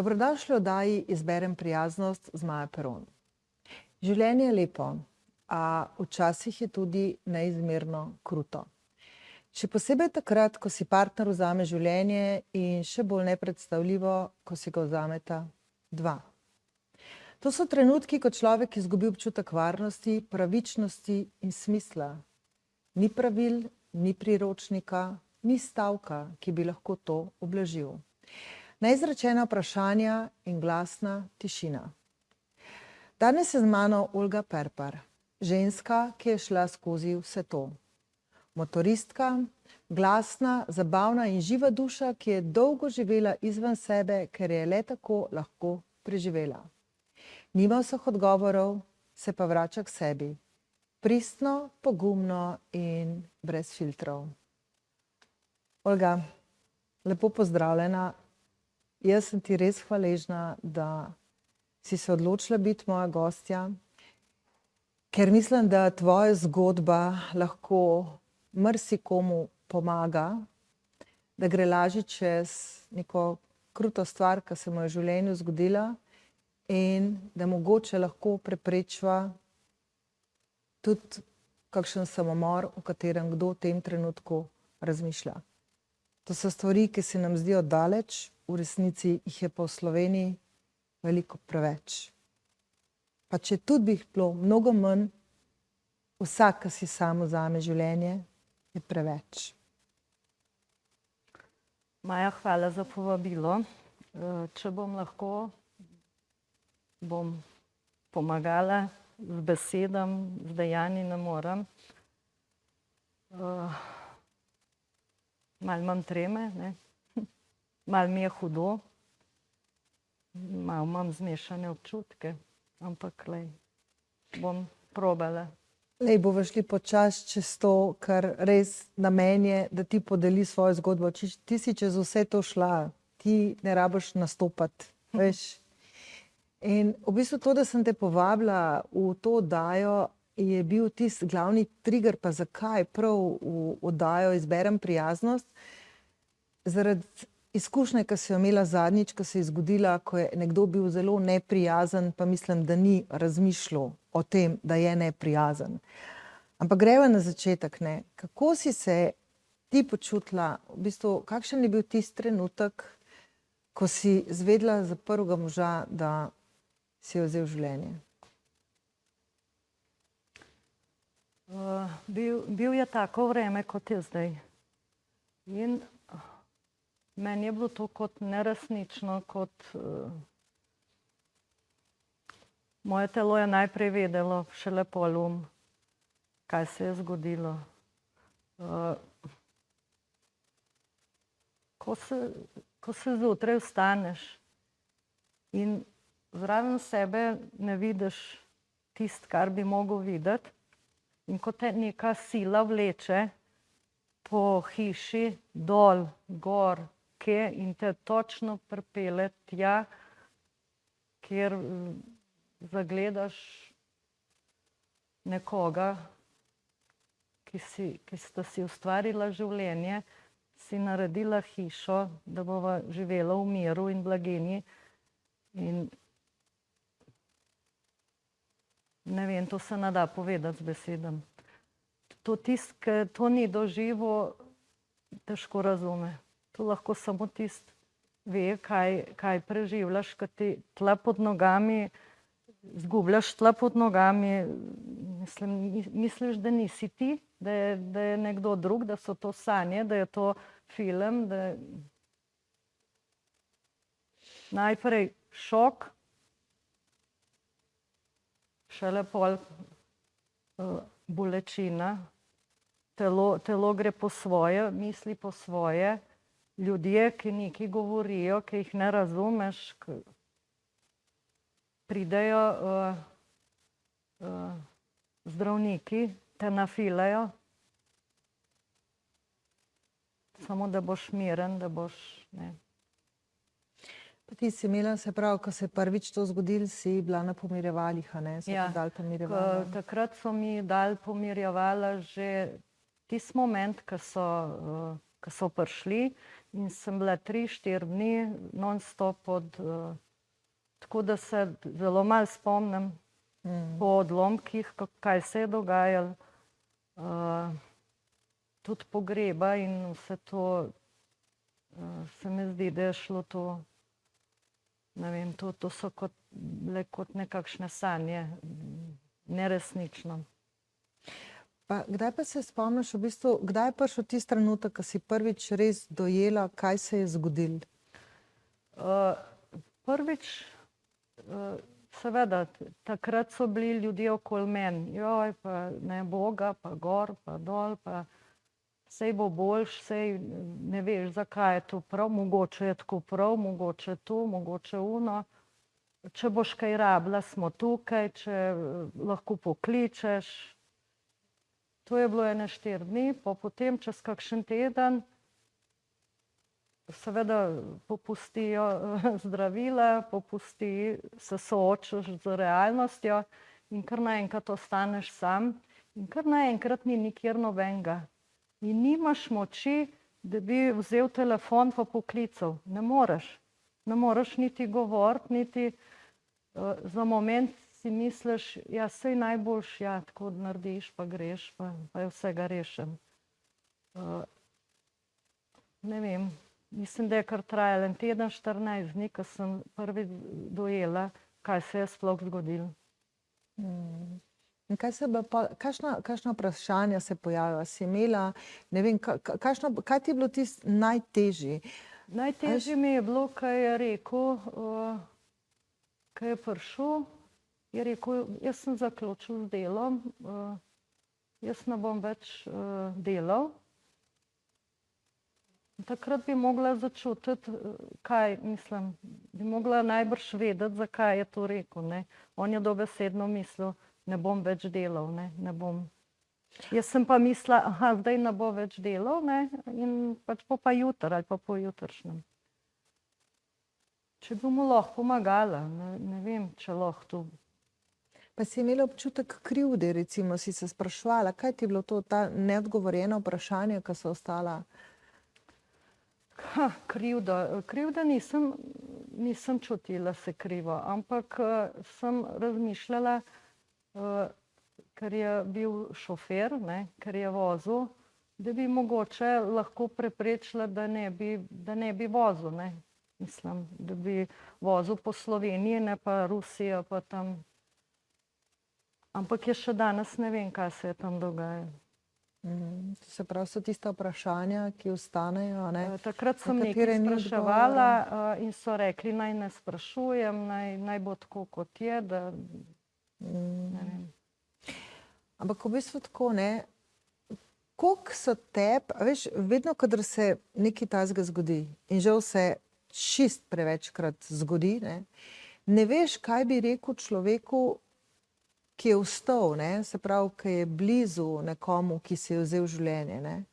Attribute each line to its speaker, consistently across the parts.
Speaker 1: Dobrodošli v oddaji Izberem prijaznost z Majo Peron. Življenje je lepo, a včasih je tudi neizmerno kruto. Še posebej takrat, ko si partner vzame življenje in še bolj nepredstavljivo, ko si ga vzameta dva. To so trenutki, ko človek izgubi občutek varnosti, pravičnosti in smisla. Ni pravil, ni priročnika, ni stavka, ki bi lahko to ublažil. Neizrečena vprašanja in glasna tišina. Danes je z mano Olga Perpar, ženska, ki je šla skozi vse to. Motoristka, glasna, zabavna in živa duša, ki je dolgo živela izven sebe, ker je le tako lahko preživela. Nima vseh odgovorov, se pa vrača k sebi. Pristno, pogumno in brez filtrov. Olga, lepo pozdravljena. Jaz sem ti res hvaležna, da si se odločila biti moja gostja, ker mislim, da tvoja zgodba lahko marsikomu pomaga, da gre lažje čez neko kruto stvar, ki se mu je v življenju zgodila in da mogoče lahko preprečiva tudi kakšen samomor, o katerem kdo v tem trenutku razmišlja. To so stvari, ki se nam zdijo daleč, v resnici jih je pa v Sloveniji veliko preveč. Pa če tudi bi jih bilo mnogo manj, vsak, ki si sam vzame življenje, je preveč.
Speaker 2: Maja, hvala za povabilo. Če bom lahko, bom pomagala z besedami, z dejanji ne morem. Malo imam treme, ne? Malo mi je hudo, malo imam zmešane občutke, ampak lej, bom probala.
Speaker 1: Lej, bova šli počasi čez to, kar res namen je, da ti podeli svojo zgodbo. Ti si čez vse to šla, ti ne rabiš nastopati, veš. In v bistvu to, da sem te povabila v to oddajo, je bil tisti glavni trigger, pa zakaj prav v oddajo Izberem prijaznost. Zaradi izkušnje, ki si jo imela zadnjič, ko se je zgodila, ko je nekdo bil zelo neprijazen, pa mislim, da ni razmišljal o tem, da je neprijazen. Ampak greva na začetek, ne. Kako si se ti počutila, v bistvu, kakšen je bil tisti trenutek, ko si izvedela za prvega moža, da si je vzel življenje?
Speaker 2: Bil je tako vreme, kot je zdaj. In meni je bilo to kot neresnično, kot moje telo je najprej vedelo, šele pol kaj se je zgodilo. Ko se zjutraj vstaneš in zraven sebe ne vidiš tisto, kar bi mogel videti, in ko te neka sila vleče po hiši, dol, gor, kje, in te točno pripelje tja, kjer zagledaš nekoga, ki sta si ustvarila življenje, si naredila hišo, da bova živela v miru in blaginji. In ne vem, to se ne da povedati z besedami. To tisti, ki to ni doživel, težko razume. To lahko samo tisti ve, kaj preživljaš, ko ti tla pod nogami, zgubljaš tla pod nogami. Misliš, da nisi ti, da je nekdo drug, da so to sanje, da je to film, da najprej šok, šele pol bolečina, telo gre po svoje, misli po svoje, ljudje, ki nekaj govorijo, ki jih ne razumeš, pridejo zdravniki, te nafilajo, samo da boš miren, da boš, ne.
Speaker 1: Ti si imela, se pravi, ko se je prvič to zgodilo, si bila na pomirjevalih, a ne? So ti dali pomirjevala?
Speaker 2: Takrat so mi dali pomirjevala že tisti moment, ko so ko so prišli in sem bila 3-4 dni non-stop tako da se zelo malo spomnim po odlomkih, kaj se je dogajalo. Tudi pogreba in vse to, se mi zdi, da je šlo to, ne vem, to so bile kot nekakšne sanje, neresnično.
Speaker 1: Pa kdaj pa se spomniš, v bistvu, kdaj je prišel tisti trenutek, ko si prvič res dojela, kaj se je zgodilo?
Speaker 2: Prvič, seveda, takrat so bili ljudje okoli meni, joj, pa ne Boga, pa gor, pa dol, pa sej bo boljš, sej ne veš, zakaj je to prav, mogoče je tako prav, mogoče to, mogoče ono. Če boš kaj rabila, smo tukaj, če lahko pokličeš. To je bilo 4 dni, potem čez kakšen teden seveda popustijo zdravila, se soočiš z realnostjo in kar naenkrat ostaneš sam in kar naenkrat ni nikjer nobenega. In nimaš moči, da bi vzel telefon pa poklical. Ne moreš. Ne moreš niti govoriti, niti za moment si misliš, ja, sej najboljš, ja, tako narediš, pa greš, pa je vsega rešen. Ne vem, mislim, da je kar trajalo 1 teden, 14 dni, ko sem prvi dojela, kaj se je sploh zgodilo.
Speaker 1: In kakšna vprašanja se pojavljajo? Si imela, ne vem, kaj ti je bilo tisto najtežje?
Speaker 2: Najtežje mi je bilo, kaj je rekel, kaj je prišel, je rekel, jaz sem zaključil z delom, jaz ne bom več delal. Takrat bi mogla začutiti, kaj, mislim, bi mogla najbrž vedeti, zakaj je to rekel, ne. On je dobesedno mislil, ne bom več delal, ne bom. Jaz sem pa mislila, aha, zdaj ne bo več delal, ne, in pač bo pa jutri ali pa pojutrišnjem. Če bi mu lahko pomagala, ne vem, če lahko to.
Speaker 1: Pa si imela občutek krivde, recimo, si se spraševala, kaj ti je bilo to, ta neodgovorjena vprašanja, ki so ostala?
Speaker 2: Krivda nisem čutila se krivo, ampak sem razmišljala, ker je bil šofer, ne, ker je vozil, da bi mogoče lahko preprečila, da ne bi vozil, ne. Mislim, da bi vozil po Sloveniji, ne pa Rusijo, pa tam. Ampak jaz še danes ne vem, kaj se je tam dogajalo.
Speaker 1: To se pravi, so tista vprašanja, ki ostanejo, ne?
Speaker 2: Takrat sem nekaj spraševala in so rekli, naj ne sprašujem, naj bo tako, kot je, da ne vem.
Speaker 1: Ampak v bistvu tako, ne, koliko so veš, vedno, kadar se nekaj takega zgodi in žal se čist prevečkrat zgodi, ne veš, kaj bi rekel človeku, ki je vstal, ne, se pravi, ki je blizu nekomu, ki si je vzel življenje, ne.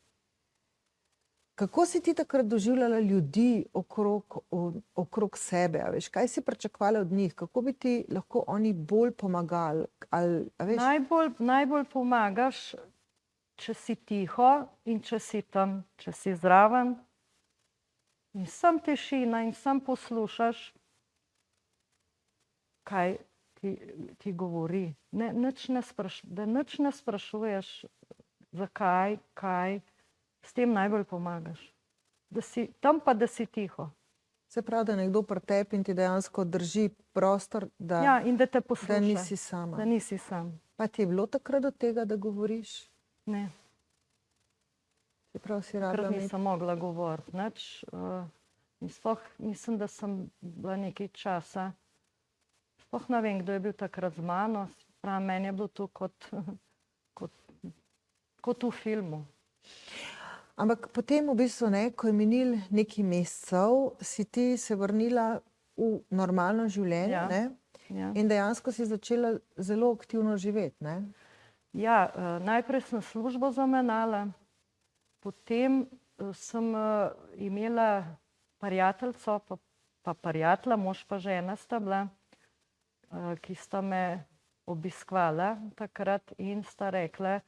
Speaker 1: Kako si ti takrat doživljala ljudi okrog sebe, a veš, kaj si pričakovala od njih, kako bi ti lahko oni bolj pomagali, ali, a veš?
Speaker 2: Najbolj pomagaš, če si tiho in če si tam, če si zraven in sam tišina in sam poslušaš, kaj ti govori. Da nič ne sprašuješ, zakaj, kaj, s tem najbolj pomagaš. Da si tam pa, da si tiho.
Speaker 1: Se pravi, da nekdo pri tebi in ti dejansko drži prostor,
Speaker 2: Ja, in da te posluša.
Speaker 1: da nisi sama.
Speaker 2: Da nisi sam.
Speaker 1: Pa ti je bilo takrat do tega, da govoriš?
Speaker 2: Ne.
Speaker 1: Se pravi, si rabila
Speaker 2: Takrat nisem mogla govoriti nič. In sploh mislim, da sem bila nekaj časa. Sploh ne vem, kdo je bil takrat z mano. Pravi, meni je bilo to kot v filmu.
Speaker 1: Ampak potem v bistvu, ne, ko je minil nekaj mesecev, si ti se vrnila v normalno življenje,
Speaker 2: Ja.
Speaker 1: ne?
Speaker 2: Ja.
Speaker 1: In dejansko si začela zelo aktivno živeti, ne?
Speaker 2: Ja, najprej sem službo zamenjala, potem sem imela prijateljico, pa prijatelja, mož pa žena sta bila, ki sta me obiskvala takrat in sta rekla,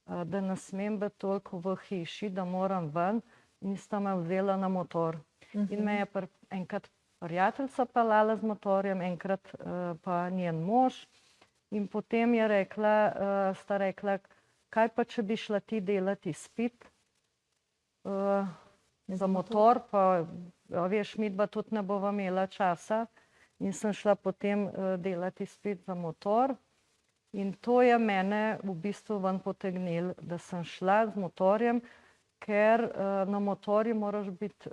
Speaker 2: da ne smem biti toliko v hiši, da moram ven in sta me vzela na motor. In me je enkrat prijateljica peljala z motorjem, enkrat pa njen mož. In potem je rekla, sta rekla, kaj pa, če bi šla ti delati izpit za motor, pa veš, midva tudi ne bova imela časa. In sem šla potem delati izpit za motor. In to je mene v bistvu ven potegnilo, da sem šla z motorjem, ker na motorju moraš biti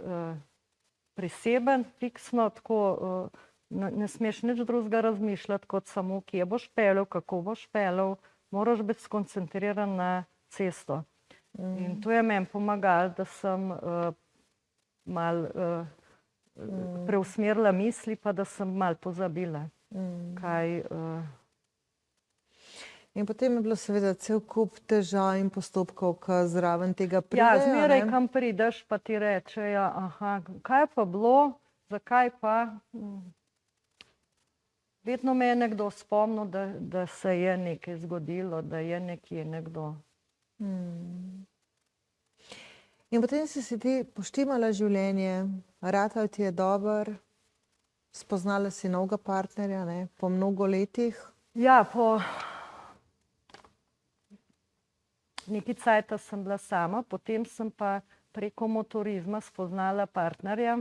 Speaker 2: priseben, fiksno, tako ne smeš nič drugega razmišljati, kot samo, kje boš peljal, kako boš peljal, moraš biti skoncentriran na cesto. In to je meni pomagalo, da sem malo preusmerila misli, pa da sem malo pozabila, kaj...
Speaker 1: In potem je bilo seveda cel kup težav in postopkov, ki zraven tega pridejo.
Speaker 2: Ja, zmeraj kam prideš, pa ti rečejo, aha, kaj je pa bilo, zakaj pa? Vedno me je nekdo spomnil, da se je nekaj zgodilo, da je nekje nekdo.
Speaker 1: In potem si ti poštimala življenje, ratal ti je dober, spoznala si novega partnerja, ne, po mnogo letih.
Speaker 2: Ja, po nekaj cajta sem bila sama, potem sem pa preko motorizma spoznala partnerja,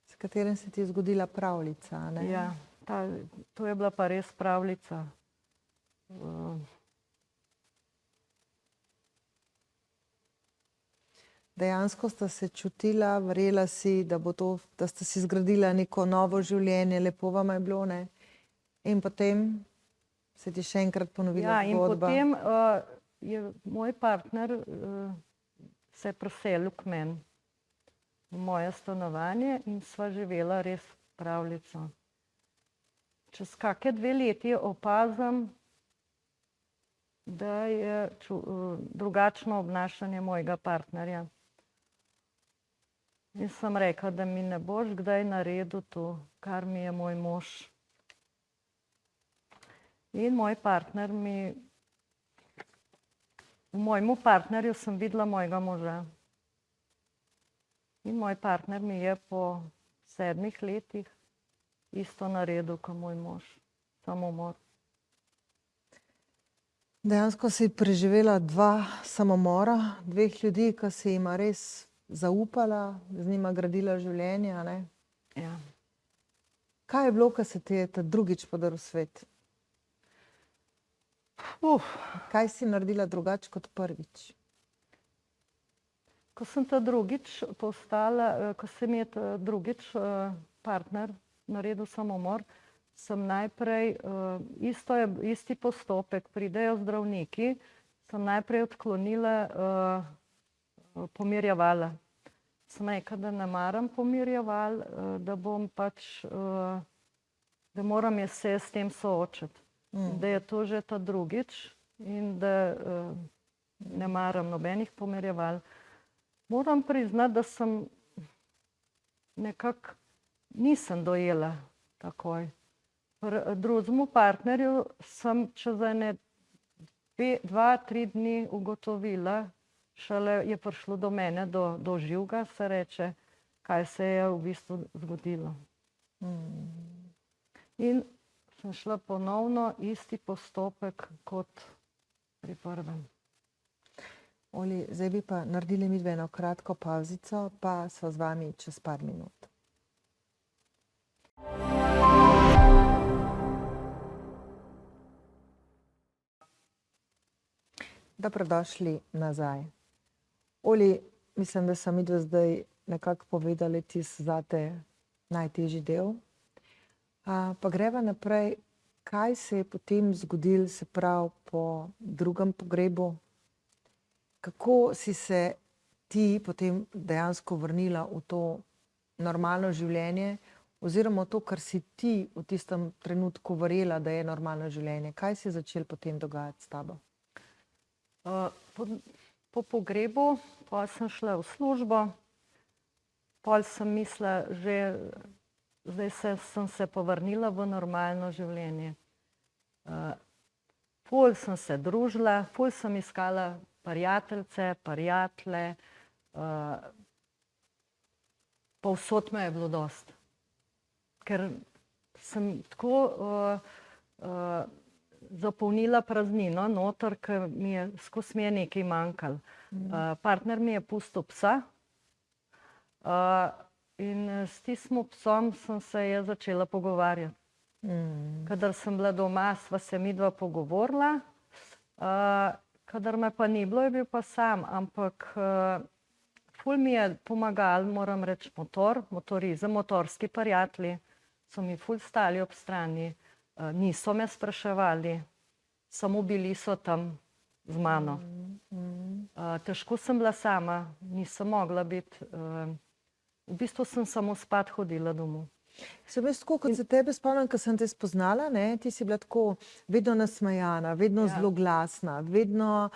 Speaker 1: s katerim se ti je zgodila pravljica, ne?
Speaker 2: Ja, to je bila pa res pravljica.
Speaker 1: Dejansko sta se čutila, verjela si, da sta si zgradila neko novo življenje, lepo vam je bilo, ne? In potem se ti še enkrat ponovila zgodba.
Speaker 2: Ja, in potem je moj partner se preselil k meni v moje stanovanje in sva živela res pravljico. Čez kake 2 leti opazim, da je drugačno obnašanje mojega partnerja. In sem rekla, da mi ne boš kdaj naredil to, kar mi je moj mož. In moj partner v mojemu partnerju sem videla mojega moža. In moj partner mi je po 7 letih isto naredil, kot moj mož. Samomor.
Speaker 1: Dejansko si preživela 2 samomora, 2 ljudi, ki si jima res zaupala, z njima gradila življenje, ne?
Speaker 2: Ja.
Speaker 1: Kaj je bilo, ko se ti je ta drugič podaril svet? Kaj si naredila drugače kot prvič?
Speaker 2: Ko sem ta drugič postala, ko se mi je ta drugič partner naredil samomor, sem najprej, isti postopek, pridejo zdravniki, sem najprej odklonila pomirjevala. Sem rekla, da ne maram pomirjeval, da bom pač, da moram jaz se s tem soočiti. Da je to že ta drugič in da ne maram nobenih pomirjeval. Moram priznati, da sem nekako nisem dojela takoj. Drugemu partnerju sem čez ene 2-3 dni ugotovila, šele je prišlo do mene, do živega, se reče, kaj se je v bistvu zgodilo. In sem šla ponovno isti postopek kot pri prvem.
Speaker 1: Oli, zdaj bi pa naredili midve eno kratko pavzico, pa sva z vami čez par minut. Dobrodošli nazaj. Oli, mislim, da sem midva zdaj nekako povedali tisti zate najtežji del. Pa greva naprej, kaj se je potem zgodilo, se pravi po drugem pogrebu? Kako si se ti potem dejansko vrnila v to normalno življenje oziroma to, kar si ti v tistem trenutku verjela, da je normalno življenje? Kaj se je začelo potem dogajati s tabo?
Speaker 2: Po pogrebu, pol sem šla v službo, pol sem mislila že, zdaj sem se povrnila v normalno življenje. Ful sem se družila, ful sem iskala prijateljice, prijatelje, povsod me je bilo dosti. Ker sem tako zapolnila praznino noter, ker skozi mi je nekaj manjkalo. Partner mi je pustil psa in s tistim psom sem se je začela pogovarjati. Kadar sem bila doma, sva se midva pogovorila, kadar me pa ni bilo, je bil pa sam, ampak ful mi je pomagal, moram reči, motorizem, motorski prijatelji so mi ful stali ob strani, niso me spraševali, samo bili so tam z mano. Težko sem bila sama, nisem mogla biti, v bistvu sem samo spat hodila domov.
Speaker 1: Sem jaz tako, kot se tebe spomnim, ko sem te spoznala, ne, ti si bila tako vedno nasmejana, vedno zelo glasna, vedno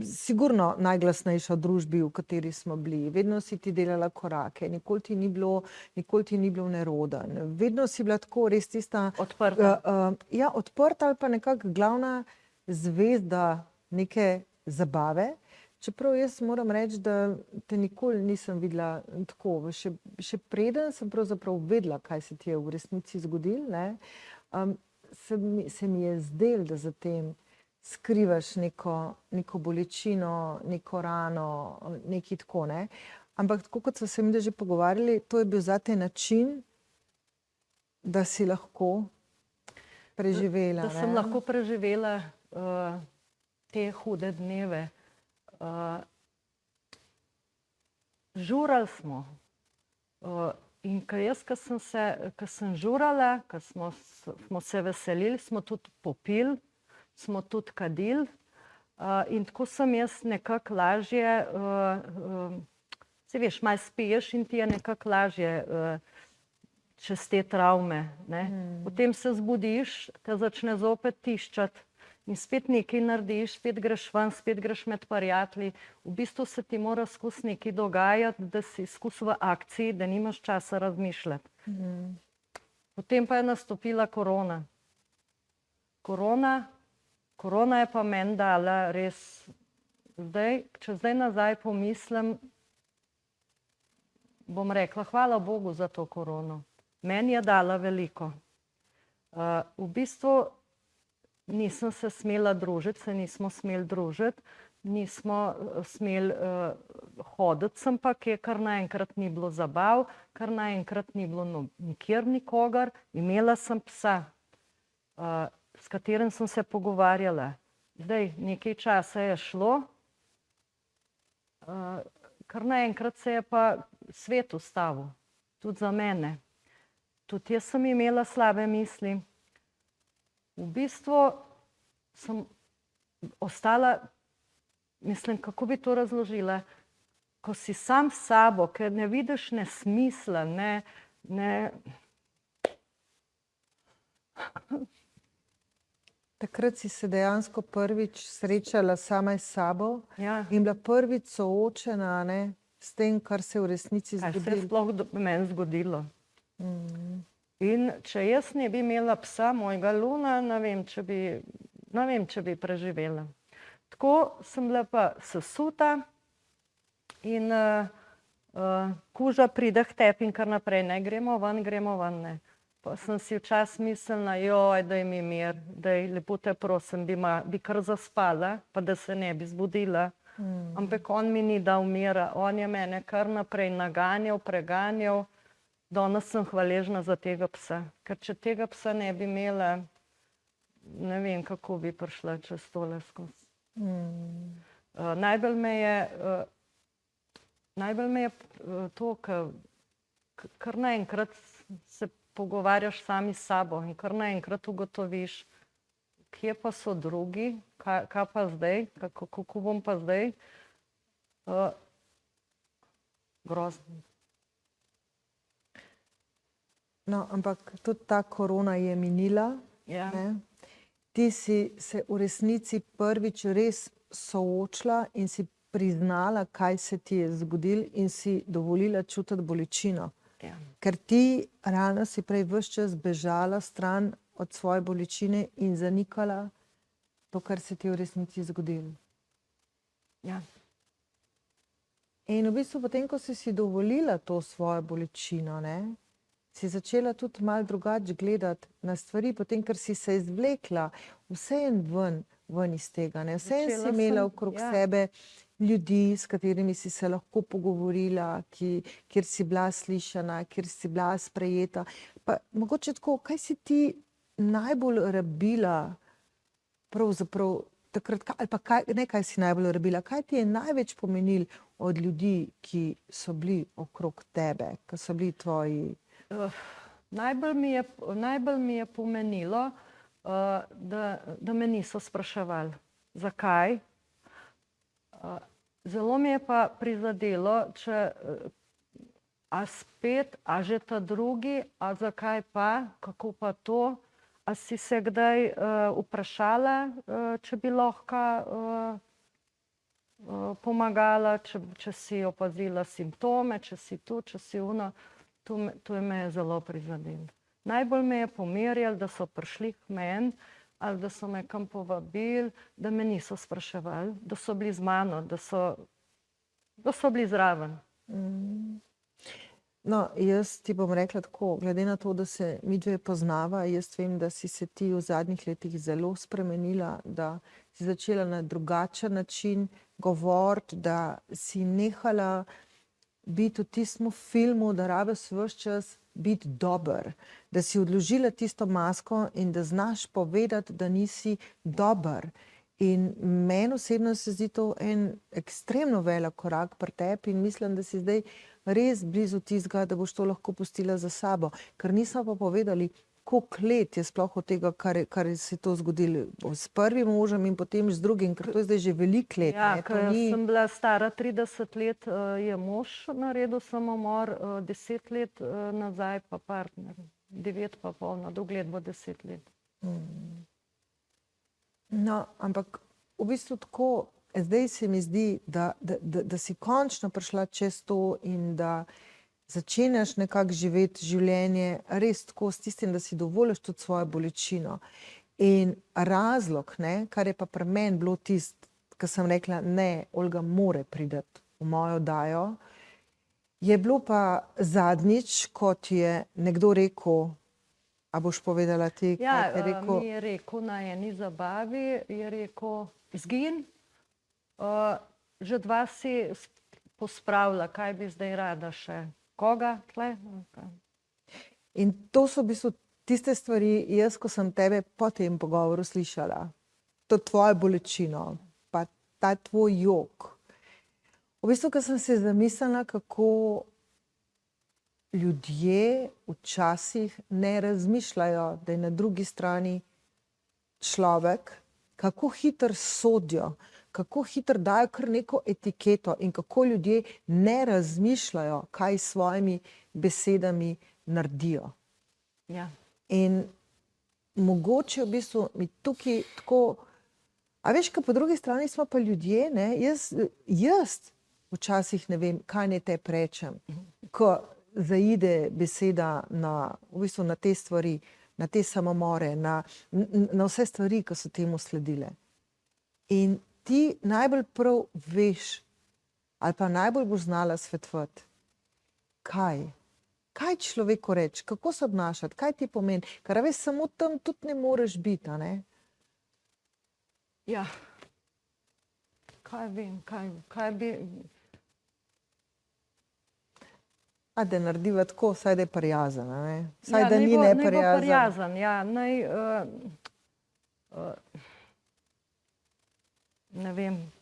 Speaker 1: sigurno najglasnejša v družbi, v kateri smo bili. Vedno si ti delala korake, nikoli ti ni bilo neroden. Vedno si bila tako res tista...
Speaker 2: Odprta.
Speaker 1: Ja, odprta ali pa nekako glavna zvezda neke zabave. Čeprav jaz moram reči, da te nikoli nisem videla tako. Še preden sem pravzaprav vedela, kaj se ti je v resnici zgodilo, ne, se mi je zdelo, da za tem skrivaš neko bolečino, neko rano, nekaj tako, ne. Ampak tako, kot smo se mi že pogovarjali, to je bil zate način, da si lahko preživela.
Speaker 2: Da sem lahko preživela te hude dneve. Žurali smo in ko sem žurala, ko smo se veselili, smo tudi popili, smo tudi kadili in tako sem jaz nekako lažje, saj veš, malo spiješ in ti je nekako lažje čez te travme, ne. Potem se zbudiš, te začne zopet tiščati. In spet nekaj narediš, spet greš ven, spet greš med prijatelji. V bistvu se ti mora skozi nekaj dogajati, da si skozi v akciji, da nimaš časa razmišljati. Potem pa je nastopila korona. Korona je pa meni dala res, če zdaj nazaj pomislim, bom rekla, hvala Bogu za to korono. Meni je dala veliko. V bistvu nisem se smela družiti, se nismo smeli družiti, nismo smeli hoditi sem pa, kar naenkrat ni bilo zabav, kar naenkrat ni bilo nikjer nikogar. Imela sem psa, s katerim sem se pogovarjala. Zdaj, nekaj časa je šlo, kar naenkrat se je pa svet ustavil, tudi za mene. Tudi jaz sem imela slabe misli. V bistvu sem ostala, mislim, kako bi to razložila, ko si sam s sabo, ker ne vidiš nesmisla, ne.
Speaker 1: Takrat si se dejansko prvič srečala sama s sabo
Speaker 2: Ja.
Speaker 1: in bila prvič soočena, ne, s tem, kar se je v resnici
Speaker 2: Kaj se je
Speaker 1: zgodilo.
Speaker 2: sploh meni zgodilo. In če jaz ne bi imela psa, mojega Luna, ne vem, če bi preživela. Tako sem bila pa sesuta in kuža pride k tebi in kar naprej, ne, gremo ven, ne. Pa sem si včasih mislila, joj, daj mi mir, daj, lepo te prosim, bi kar zaspala, pa da se ne bi zbudila. Ampak on mi ni dal mira, on je mene kar naprej naganjal, preganjal. Danes sem hvaležna za tega psa, ker če tega psa ne bi imela, ne vem, kako bi prišla čez tole skozi. Najbolj me je to, kar naenkrat se pogovarjaš sami s sabo in kar naenkrat ugotoviš, kje pa so drugi, kaj pa zdaj, kako bom pa zdaj. Grozno.
Speaker 1: No, ampak tudi ta korona je minila,
Speaker 2: Ja.
Speaker 1: ne. Ti si se v resnici prvič res soočila in si priznala, kaj se ti je zgodilo in si dovolila čutiti bolečino.
Speaker 2: Ja.
Speaker 1: Ker ti realno si prej ves čas bežala stran od svoje bolečine in zanikala to, kar se ti je v resnici zgodilo.
Speaker 2: Ja.
Speaker 1: In v bistvu potem, ko si dovolila to svojo bolečino, ne, si začela tudi malo drugače gledati na stvari, potem, ker si se izvlekla vseeno ven iz tega, ne. Vseeno si imela okrog sebe ljudi, s katerimi si se lahko pogovorila, kjer si bila slišana, kjer si bila sprejeta. Pa mogoče tako, kaj si ti najbolj rabila pravzaprav takrat, ali pa kaj si najbolj rabila, kaj ti je največ pomenil od ljudi, ki so bili okrog tebe, ki so bili tvoji?
Speaker 2: Najbolj mi je pomenilo, da me niso spraševali, zakaj. Zelo mi je pa prizadelo, a spet, a že ta drugi, a zakaj pa, kako pa to, a si se kdaj vprašala, če bi lahko pomagala, če si opazila simptome, če si tu, če si ono. To me je zelo prizadelo. Najbolj me je pomirjalo, da so prišli k meni ali da so me kam povabili, da me niso spraševali, da so bili z mano, da so bili zraven.
Speaker 1: No, jaz ti bom rekla tako, glede na to, da se midve poznava, jaz vem, da si se ti v zadnjih letih zelo spremenila, da si začela na drugačen način govoriti, da si nehala biti v tistem filmu, da rabiš ves čas biti dober, da si odložila tisto masko in da znaš povedati, da nisi dober. In meni osebno se zdi to en ekstremno velik korak pri tebi in mislim, da si zdaj res blizu tistega, da boš to lahko pustila za sabo. Ker nismo pa povedali, koliko let je sploh od tega, kar se je to zgodilo s prvim možem in potem z drugim, ker to je zdaj že veliko let.
Speaker 2: Ja, ker sem bila stara 30 let, je mož naredil samomor, 10 let nazaj pa partner, 9 pa pol, na dolg let bo 10 let.
Speaker 1: No, ampak v bistvu tako, zdaj se mi zdi, da si končno prišla čez to in da začenjaš nekako živeti življenje res tako s tistim, da si dovoliš tudi svojo bolečino. In razlog, ne, kar je pa pri meni bilo tisto, ko sem rekla, ne, Olga mora priti v mojo oddajo, je bilo pa zadnjič, kot je nekdo rekel, a boš povedala ti, kaj je rekel?
Speaker 2: Mi je rekel na eni zabavi, je rekel, izgin, že dva si pospravila, kaj bi zdaj rada še. Koga tle?
Speaker 1: In to so v bistvu tiste stvari, jaz, ko sem tebe po tem pogovoru slišala, to tvojo bolečino, pa ta tvoj jok. V bistvu, ko sem se zamislila, kako ljudje včasih ne razmišljajo, da je na drugi strani človek, kako hitro sodijo, kako hitro dajo kar neko etiketo in kako ljudje ne razmišljajo, kaj s svojimi besedami naredijo.
Speaker 2: Ja.
Speaker 1: In mogoče v bistvu mi tukaj tako, a veš, kaj po drugi strani smo pa ljudje, ne, jaz včasih ne vem, kaj naj te rečem, ko zaide beseda v bistvu na te stvari, na te samomore, na vse stvari, ki so temu sledile. In ti najbolj prav veš, ali pa najbolj boš znala svetovati, kaj človeku reči, kako se obnašati, kaj ti pomeni, ker veš, samo tam tudi ne moreš biti, a ne?
Speaker 2: Ja, kaj vem, kaj bi...
Speaker 1: A da narediva tako, saj da je prijazen, a ne? Saj da ni neprijazen.
Speaker 2: Naj bo prijazen, ja, ne vem,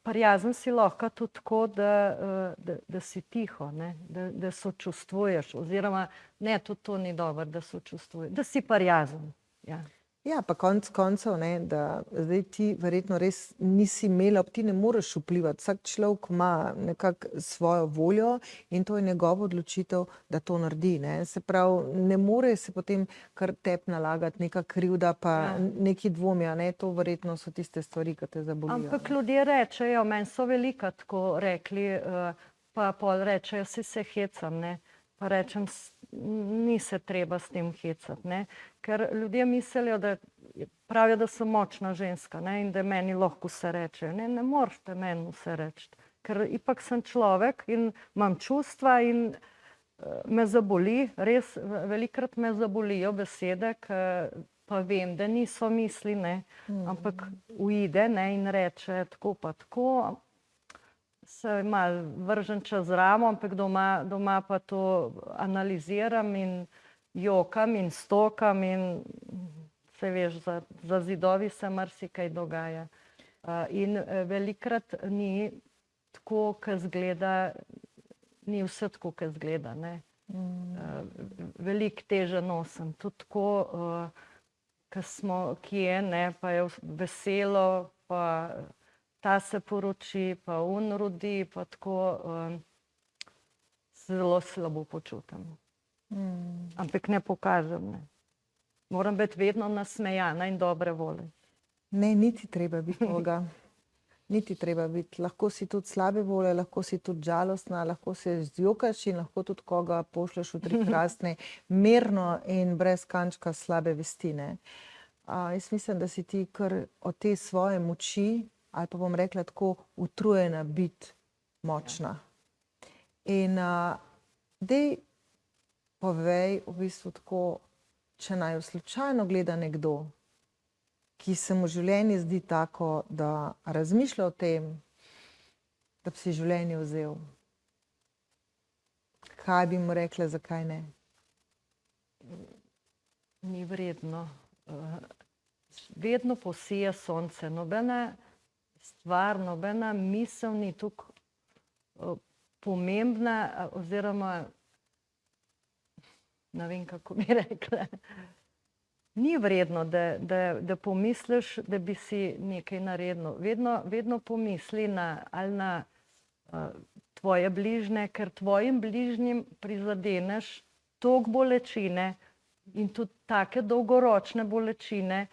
Speaker 2: prijazen si lahko tudi tako, da si tiho, ne, da sočustvuješ, oziroma ne, tudi to ni dobro, da sočustvuješ, da si prijazen, ja.
Speaker 1: Ja, pa konec koncev, ne, da zdaj ti verjetno res nisi imela, ti ne moreš vplivati, vsak človek ima nekako svojo voljo in to je njegova odločitev, da to naredi, ne. Se pravi, ne more se potem kar tebi nalagati neka krivda, pa neki dvomi, a ne, to verjetno so tiste stvari, ki te zabolijo.
Speaker 2: Ampak ljudje rečejo, meni so veliko tako rekli, pa pol rečejo, si se hecam, ne. pa rečem, ni se treba s tem hecati, ne. Ker ljudje mislijo, da pravijo, da sem močna ženska, ne, in da meni lahko vse rečejo. Ne, ne morete meni vse reči, ker ipak sem človek in imam čustva in me zaboli, res velikokrat me zabolijo besede, pa vem, da niso misli, ne, ampak uide, ne, in reče tako pa tako, se malo vržem čez ramo, ampak doma pa to analiziram in jokam in stokam in se veš, za zidovi se marsikaj dogaja. In velikokrat ni tako, ko izgleda, ni vse tako, ko izgleda, ne. Veliko teže nosim, tudi tako, ko smo kje, ne, pa je veselo, pa ta se poroči, pa on rodi, pa tako, zelo slabo počutim. Ampak ne pokažem, ne. Moram biti vedno nasmejana in dobre volje.
Speaker 1: Ne, niti treba biti toga. Niti treba biti. Lahko si tudi slabe volje, lahko si tudi žalostna, lahko se zjokaš in lahko tudi koga pošleš v tri krasne, mirno in brez kančka slabe vesti, ne. Jaz mislim, da si ti kar od te svoje moči, ali pa bom rekla tako, utrujena biti močna. In dej povej v bistvu tako, če naj slučajno gleda nekdo, ki se mu življenje zdi tako, da razmišlja o tem, da bi si življenje vzel. Kaj bi mu rekla, zakaj ne?
Speaker 2: Ni vredno. Vedno posije sonce. Nobena stvar, nobena misel ni tako pomembna oziroma ne vem, kako bi rekla. Ni vredno, da pomisliš, da bi si nekaj naredil. Vedno pomisli ali na tvoje bližnje, ker tvojim bližnjim prizadeneš toliko bolečine in tudi take dolgoročne bolečine,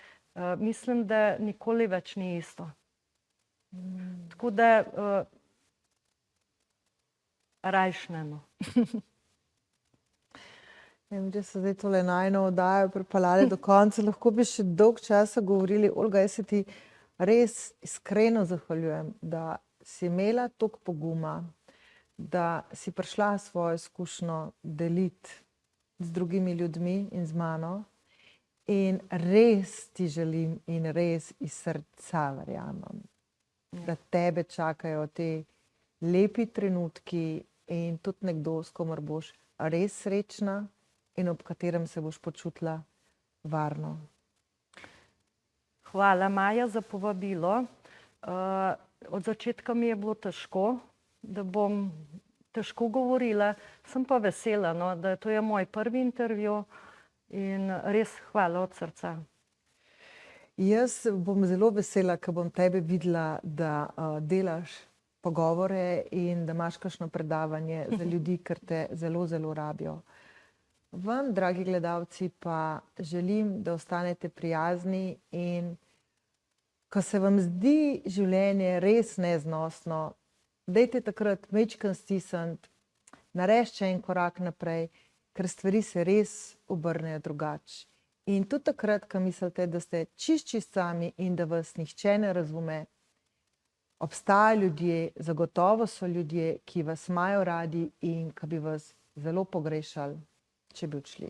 Speaker 2: mislim, da nikoli več ni isto. Tako da rajši ne, no.
Speaker 1: Ne vem, če se zdaj tole najino oddajo pripeljali do konca, lahko bi še dolgo časa govorili. Olga, jaz se ti res iskreno zahvaljujem, da si imela toliko poguma, da si prišla svojo izkušnjo deliti z drugimi ljudmi in z mano. In res ti želim in res iz srca verjamem, da tebe čakajo te lepi trenutki in tudi nekdo, s komer boš res srečna in ob katerem se boš počutila varno.
Speaker 2: Hvala, Maja, za povabilo. Od začetka mi je bilo težko, da bom težko govorila. Sem pa vesela, no, da to je moj prvi intervju in res hvala od srca.
Speaker 1: Jaz bom zelo vesela, ko bom tebe videla, da delaš pogovore in da imaš kakšno predavanje za ljudi, ker te zelo, zelo rabijo. Vam, dragi gledalci, pa želim, da ostanete prijazni in ko se vam zdi življenje res neznosno, dajte takrat majčkeno stisniti, narediti še en korak naprej, ker stvari se res obrnejo drugače. In tudi takrat, ko mislite, da ste čisto sami in da vas nihče ne razume, obstajajo ljudje, zagotovo so ljudje, ki vas imajo radi in ki bi vas zelo pogrešali, če bi odšli.